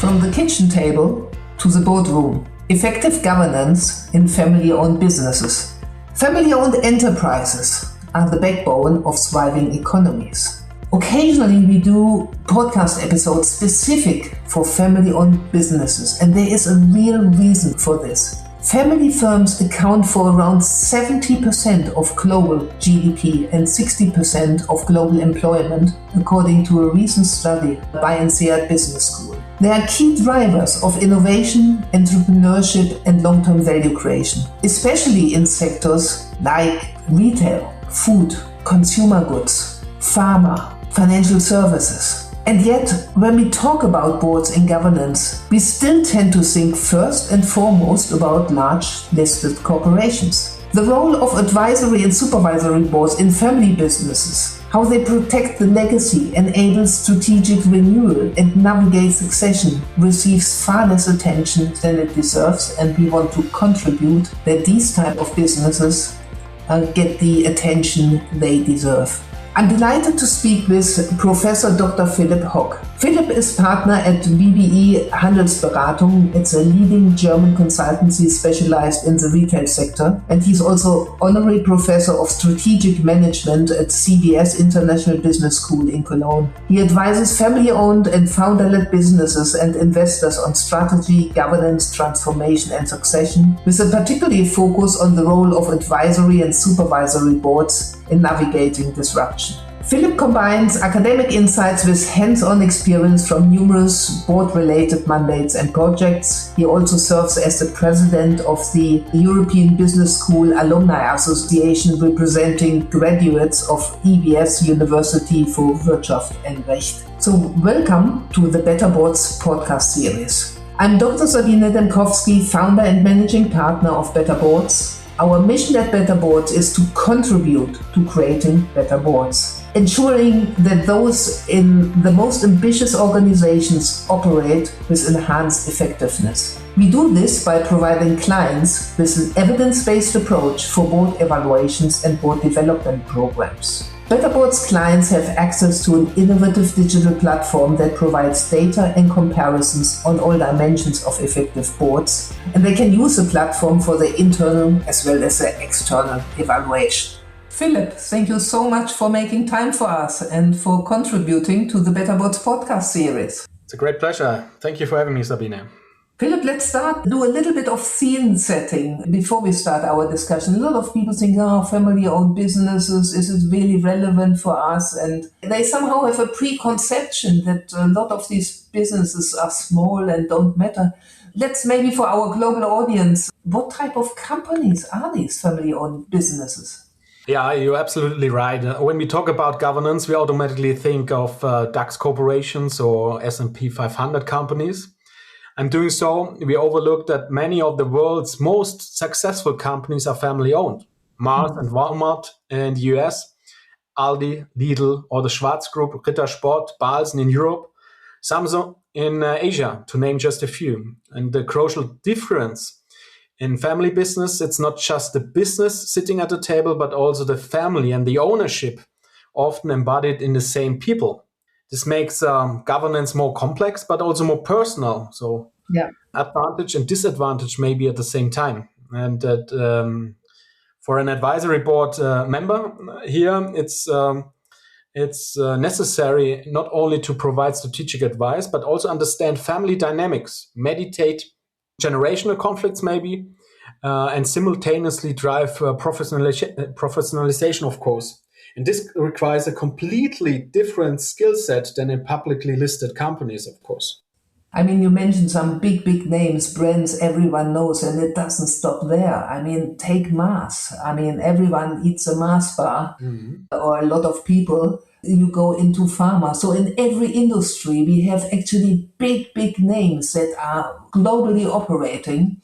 From the kitchen table to the boardroom. Effective governance in family-owned businesses. Family-owned enterprises are the backbone of thriving economies. Occasionally we do podcast episodes specific for family-owned businesses, and there is a real reason for this. Family firms account for around 70% of global GDP and 60% of global employment, according to a recent study by INSEAD Business School. They are key drivers of innovation, entrepreneurship, and long-term value creation, especially in sectors like retail, food, consumer goods, pharma, financial services. And yet, when we talk about boards and governance, we still tend to think first and foremost about large listed corporations. The role of advisory and supervisory boards in family businesses, how they protect the legacy, enable strategic renewal, and navigate succession receives far less attention than it deserves, and we want to contribute that these type of businesses get the attention they deserve. I'm delighted to speak with Professor Dr. Philipp Hoog. Philipp is partner at BBE Handelsberatung. It's a leading German consultancy specialized in the retail sector. And he's also Honorary Professor of Strategic Management at CBS International Business School in Cologne. He advises family-owned and founder-led businesses and investors on strategy, governance, transformation, and succession, with a particular focus on the role of advisory and supervisory boards in navigating disruption. Philipp combines academic insights with hands-on experience from numerous board-related mandates and projects. He also serves as the president of the European Business School Alumni Association, representing graduates of EBS Universität for Wirtschaft and Recht. So welcome to the Better Boards podcast series. I'm Dr. Sabine Dembkowski, founder and managing partner of Better Boards. Our mission at Better Boards is to contribute to creating better boards, ensuring that those in the most ambitious organizations operate with enhanced effectiveness. We do this by providing clients with an evidence-based approach for board evaluations and board development programs. Better Boards clients have access to an innovative digital platform that provides data and comparisons on all dimensions of effective boards, and they can use the platform for their internal as well as their external evaluation. Philipp, thank you so much for making time for us and for contributing to the Better Boards podcast series. It's a great pleasure. Thank you for having me, Sabine. Philipp, let's do a little bit of scene setting before we start our discussion. A lot of people think, family-owned businesses, is it really relevant for us? And they somehow have a preconception that a lot of these businesses are small and don't matter. Let's maybe for our global audience, what type of companies are these family-owned businesses? Yeah, you're absolutely right. When we talk about governance, we automatically think of DAX corporations or S&P 500 companies. And doing so, we overlook that many of the world's most successful companies are family-owned. Mars and Walmart in the US, Aldi, Lidl, or the Schwarz Group, Rittersport, Balsen in Europe, Samsung in Asia, to name just a few. And the crucial difference in family business, it's not just the business sitting at the table, but also the family and the ownership, often embodied in the same people. This makes governance more complex, but also more personal. So advantage and disadvantage maybe at the same time. And that for an advisory board member here, it's necessary not only to provide strategic advice, but also understand family dynamics, mediate generational conflicts maybe, and simultaneously drive professionalization, of course. And this requires a completely different skill set than in publicly listed companies, of course. I mean, you mentioned some big names, brands everyone knows, and it doesn't stop there. I mean, take Mars. I mean, everyone eats a Mars bar, or a lot of people. You go into pharma. So in every industry, we have actually big names that are globally operating,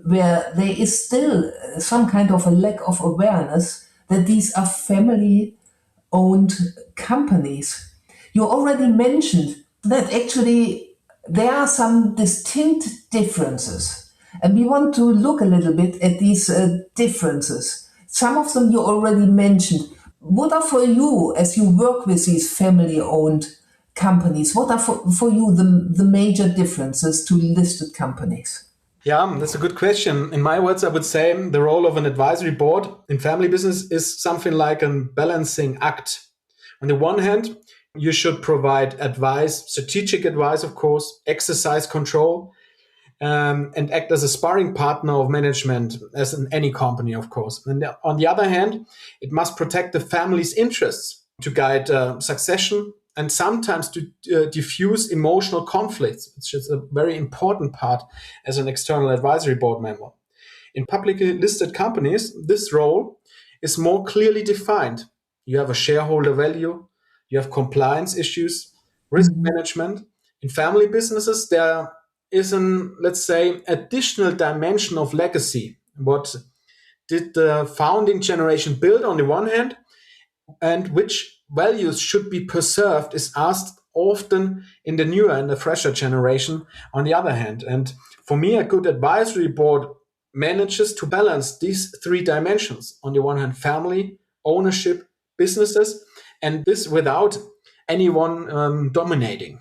where there is still some kind of a lack of awareness that these are family-owned companies. You already mentioned that actually there are some distinct differences, and we want to look a little bit at these differences. Some of them you already mentioned. What are for you, as you work with these family-owned companies? What are for you the major differences to listed companies? Yeah, that's a good question. In my words, I would say the role of an advisory board in family business is something like a balancing act. On the one hand, you should provide advice, strategic advice, of course, exercise control, and act as a sparring partner of management, as in any company, of course. And on the other hand, it must protect the family's interests to guide succession and sometimes to diffuse emotional conflicts, which is a very important part as an external advisory board member. In publicly listed companies, this role is more clearly defined. You have a shareholder value, you have compliance issues, risk management. In family businesses, there is let's say, additional dimension of legacy. What did the founding generation build on the one hand, and which values should be preserved is asked often in the newer and the fresher generation on the other hand. And for me, a good advisory board manages to balance these three dimensions. On the one hand, family, ownership, businesses, and this without anyone dominating.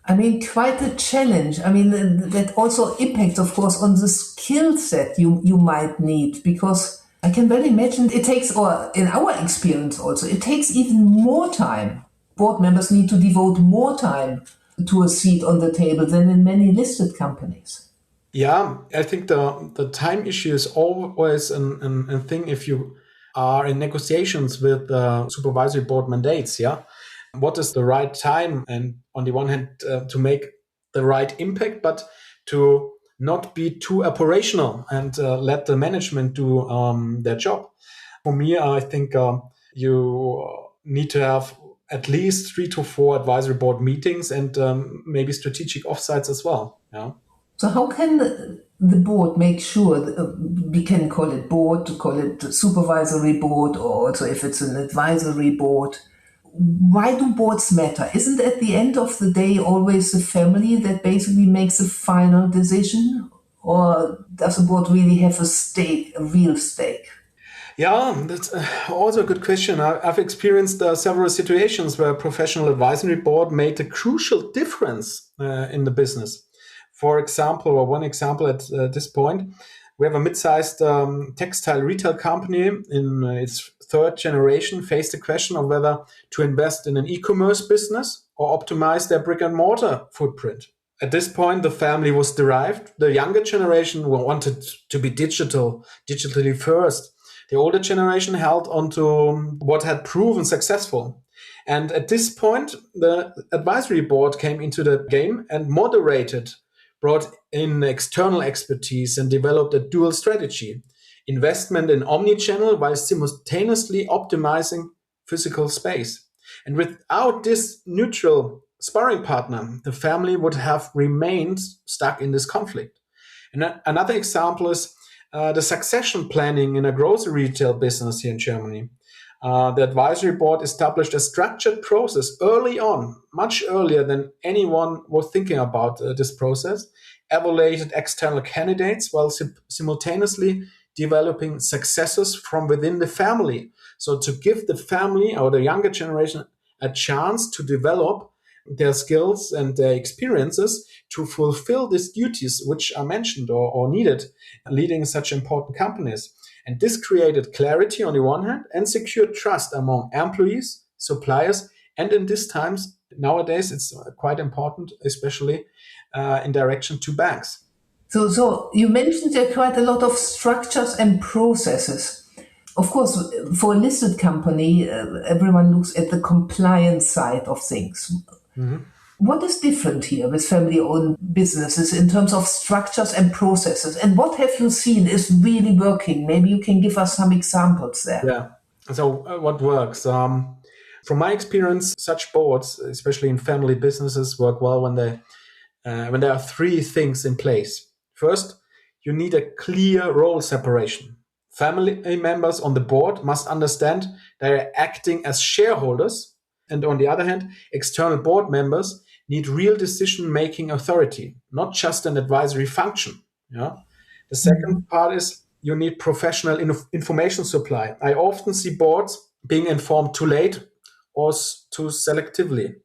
I mean, quite a challenge. I mean, that also impacts, of course, on the skill set you might need, because I can well imagine it takes, or in our experience also, it takes even more time. Board members need to devote more time to a seat on the table than in many listed companies. Yeah, I think the time issue is always a thing if you are in negotiations with supervisory board mandates, yeah? What is the right time? And on the one hand, to make the right impact, but to not be too operational and let the management do their job. For me, I think you need to have at least 3 to 4 advisory board meetings and maybe strategic offsites as well. Yeah. So how can the board make sure, we can call it board, to call it supervisory board, or also if it's an advisory board, why do boards matter? Isn't at the end of the day always the family that basically makes a final decision? Or does the board really have a real stake? Yeah, that's also a good question. I've experienced several situations where a professional advisory board made a crucial difference in the business. For example, or one example at this point, we have a mid-sized textile retail company in its third generation faced the question of whether to invest in an e-commerce business or optimize their brick and mortar footprint. At this point, the family was derived. The younger generation wanted to be digitally first. The older generation held onto what had proven successful. And at this point, the advisory board came into the game and brought in external expertise and developed a dual strategy. Investment in omnichannel while simultaneously optimizing physical space. And without this neutral sparring partner, the family would have remained stuck in this conflict. And another example is the succession planning in a grocery retail business here in Germany. The advisory board established a structured process early on, much earlier than anyone was thinking about this process, evaluated external candidates while simultaneously developing successors from within the family. So to give the family or the younger generation a chance to develop their skills and their experiences to fulfill these duties which are mentioned or needed leading such important companies. And this created clarity on the one hand and secured trust among employees, suppliers, and in these times, nowadays, it's quite important, especially in direction to banks. So you mentioned there are quite a lot of structures and processes. Of course, for a listed company, everyone looks at the compliance side of things. Mm-hmm. What is different here with family-owned businesses in terms of structures and processes? And what have you seen is really working? Maybe you can give us some examples there. Yeah. So what works? From my experience, such boards, especially in family businesses, work well when there are 3 things in place. First, you need a clear role separation. Family members on the board must understand they are acting as shareholders. And on the other hand, external board members need real decision-making authority, not just an advisory function. Yeah. The second part is you need professional information supply. I often see boards being informed too late or too selectively.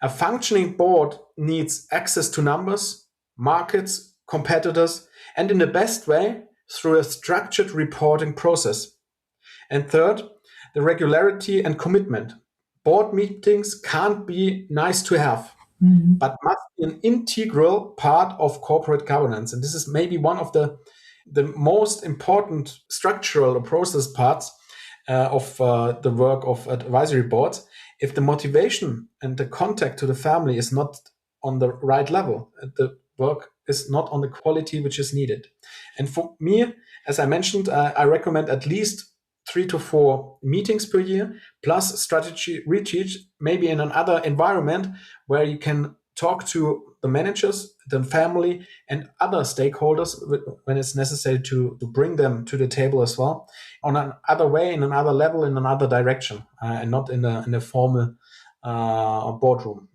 A functioning board needs access to numbers, markets, competitors, and in the best way, through a structured reporting process. And third, the regularity and commitment. Board meetings can't be nice to have, but must be an integral part of corporate governance. And this is maybe one of the most important structural or process parts of the work of advisory boards. If the motivation and the contact to the family is not on the right level, the work is not on the quality which is needed. And for me, as I mentioned, I recommend at least 3 to 4 meetings per year, plus strategy retreats, maybe in another environment where you can talk to the managers, the family, and other stakeholders when it's necessary to bring them to the table as well, on another way, in another level, in another direction, and not in a formal boardroom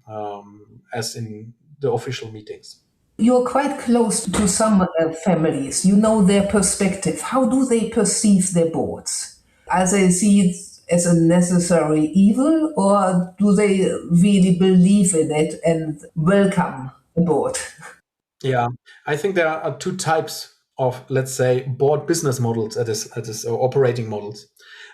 as in the official meetings. You're quite close to some families. You know their perspective. How do they perceive their boards? As they see it as a necessary evil, or do they really believe in it and welcome the board? Yeah, I think there are 2 types of, let's say, board business models, or operating models.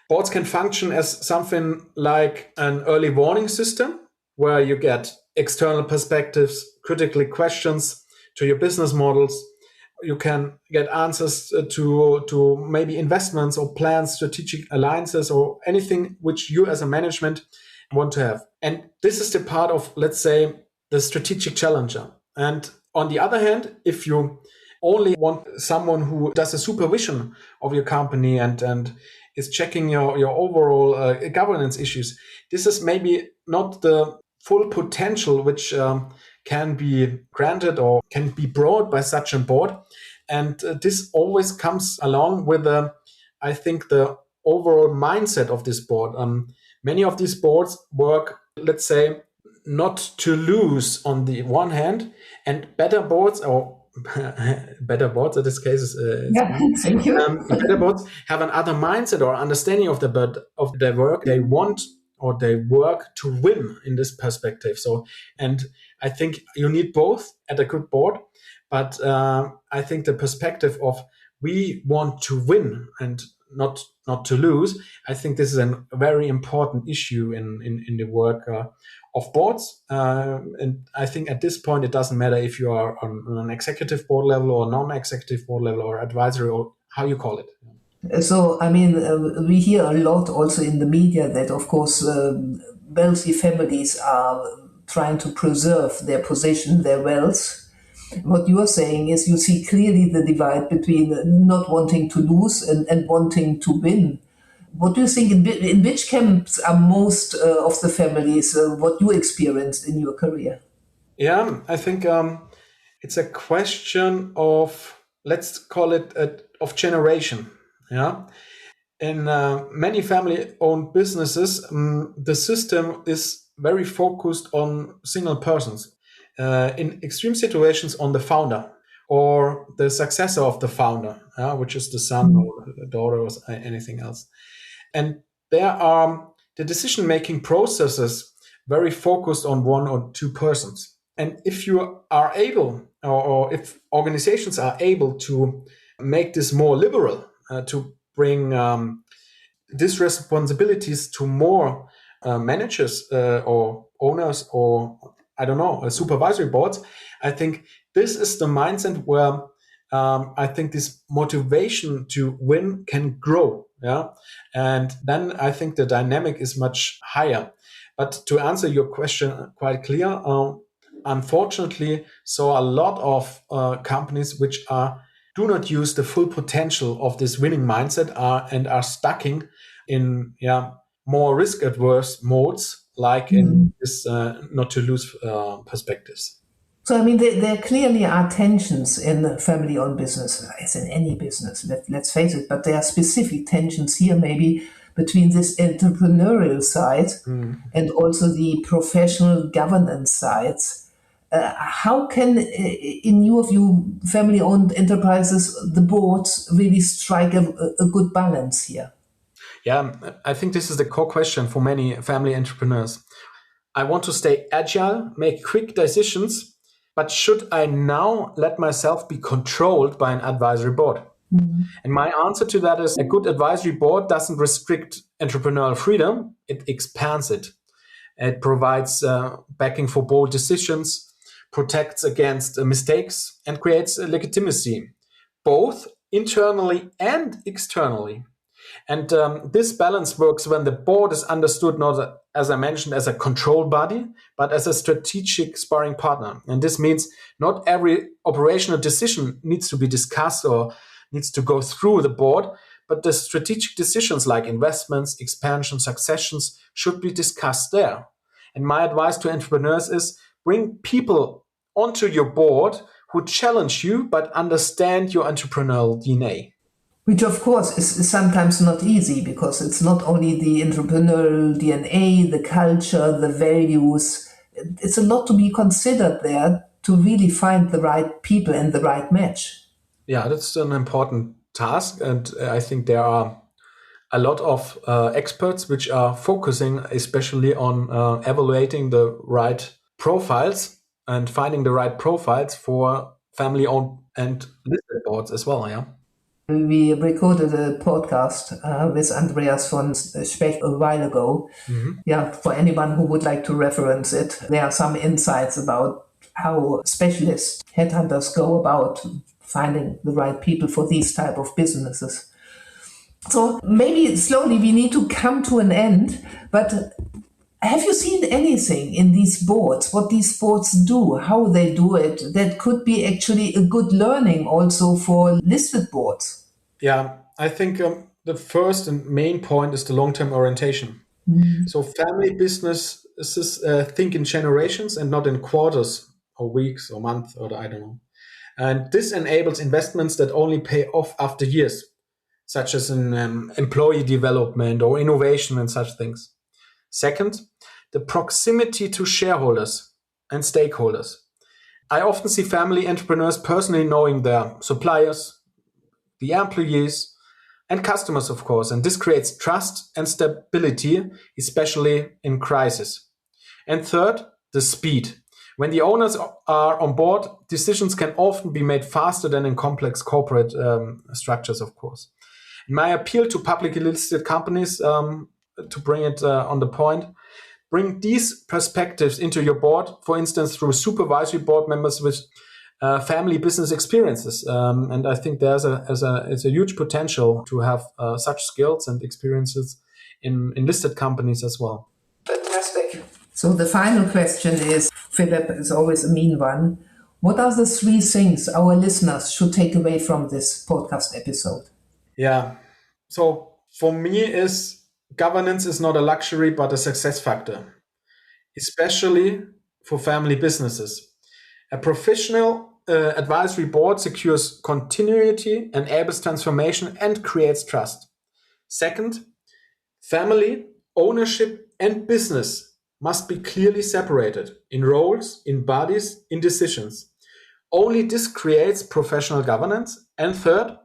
Boards can function as something like an early warning system, where you get external perspectives, critical questions to your business models. You can get answers to maybe investments or plans, strategic alliances, or anything which you as a management want to have. And this is the part of, let's say, the strategic challenger. And on the other hand, if you only want someone who does a supervision of your company and is checking your overall governance issues, this is maybe not the full potential which can be granted or can be brought by such a board. And this always comes along with, I think, the overall mindset of this board. Many of these boards work, let's say, not to lose on the one hand, and better boards, or better boards in this case, Thank you. Better boards have another mindset or understanding of their work. They want or they work to win in this perspective. So, and I think you need both at a good board, but I think the perspective of we want to win and not to lose, I think this is a very important issue in the work of boards. And I think at this point, it doesn't matter if you are on an executive board level or non-executive board level or advisory or how you call it. So, I mean, we hear a lot also in the media that, of course, wealthy families are trying to preserve their position, their wealth. What you are saying is you see clearly the divide between not wanting to lose and wanting to win. What do you think, in which camps are most of the families, what you experienced in your career? Yeah, I think it's a question of, let's call it, of generation. Yeah, in many family-owned businesses, the system is very focused on single persons. In extreme situations, on the founder or the successor of the founder, which is the son or the daughter or anything else. And there are the decision-making processes very focused on 1 or 2 persons. And if you are able, or if organizations are able to make this more liberal, to bring these responsibilities to more managers or owners or, I don't know, supervisory boards, I think this is the mindset where I think this motivation to win can grow. Yeah, and then I think the dynamic is much higher. But to answer your question quite clear, unfortunately, so a lot of companies which do not use the full potential of this winning mindset and are stuck in more risk-averse modes, like in this not to lose perspectives. So, I mean, there clearly are tensions in family-owned business, as in any business, let's face it, but there are specific tensions here maybe between this entrepreneurial side and also the professional governance sides. How can, in your view, family-owned enterprises, the boards really strike a good balance here? Yeah, I think this is the core question for many family entrepreneurs. I want to stay agile, make quick decisions, but should I now let myself be controlled by an advisory board? Mm-hmm. And my answer to that is a good advisory board doesn't restrict entrepreneurial freedom, it expands it. It provides backing for bold decisions, protects against mistakes, and creates legitimacy, both internally and externally. And this balance works when the board is understood not, as I mentioned, as a control body, but as a strategic sparring partner. And this means not every operational decision needs to be discussed or needs to go through the board, but the strategic decisions like investments, expansion, successions should be discussed there. And my advice to entrepreneurs is bring people onto your board who challenge you but understand your entrepreneurial DNA. Which, of course, is sometimes not easy because it's not only the entrepreneurial DNA, the culture, the values. It's a lot to be considered there to really find the right people and the right match. Yeah, that's an important task. And I think there are a lot of experts which are focusing especially on evaluating the right profiles and finding the right profiles for family-owned and listed boards as well, yeah. We recorded a podcast with Andreas von Specht a while ago. Mm-hmm. Yeah, for anyone who would like to reference it, there are some insights about how specialist headhunters go about finding the right people for these type of businesses. So maybe slowly we need to come to an end, but have you seen anything in these boards, what these boards do, how they do it, that could be actually a good learning also for listed boards? Yeah, I think the first and main point is the long-term orientation. Mm-hmm. So family businesses think in generations and not in quarters or weeks or months or I don't know. And this enables investments that only pay off after years, such as in employee development or innovation and such things. Second, the proximity to shareholders and stakeholders. I often see family entrepreneurs personally knowing their suppliers, the employees, and customers, of course. And this creates trust and stability, especially in crisis. And third, the speed. When the owners are on board, decisions can often be made faster than in complex corporate structures, of course. My appeal to publicly listed companies, to bring it on the point, bring these perspectives into your board, for instance, through supervisory board members with family business experiences. And I think there's a huge potential to have such skills and experiences in listed companies as well. Fantastic. So the final question is, Philipp, is always a mean one. What are the 3 things our listeners should take away from this podcast episode? Yeah. So for me governance is not a luxury, but a success factor, especially for family businesses. A professional advisory board secures continuity, enables transformation, and creates trust. Second, family, ownership, and business must be clearly separated in roles, in bodies, in decisions. Only this creates professional governance. And third,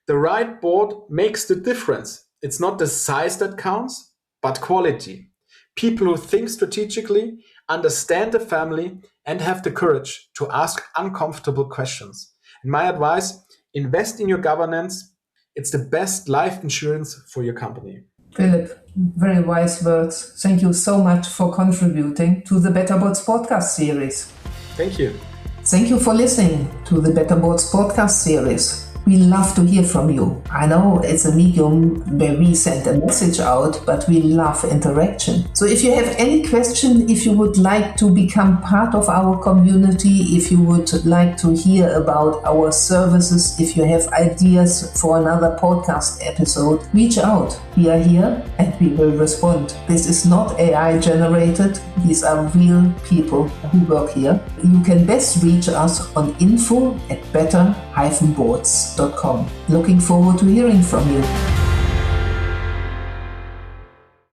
the right board makes the difference. It's not the size that counts, but quality. People who think strategically, understand the family, and have the courage to ask uncomfortable questions. And my advice, invest in your governance. It's the best life insurance for your company. Philipp, very wise words. Thank you so much for contributing to the Better Boards podcast series. Thank you. Thank you for listening to the Better Boards podcast series. We love to hear from you. I know it's a medium where we send a message out, but we love interaction. So if you have any question, if you would like to become part of our community, if you would like to hear about our services, if you have ideas for another podcast episode, reach out. We are here and we will respond. This is not AI generated. These are real people who work here. You can best reach us on info@better-boards.com. Looking forward to hearing from you.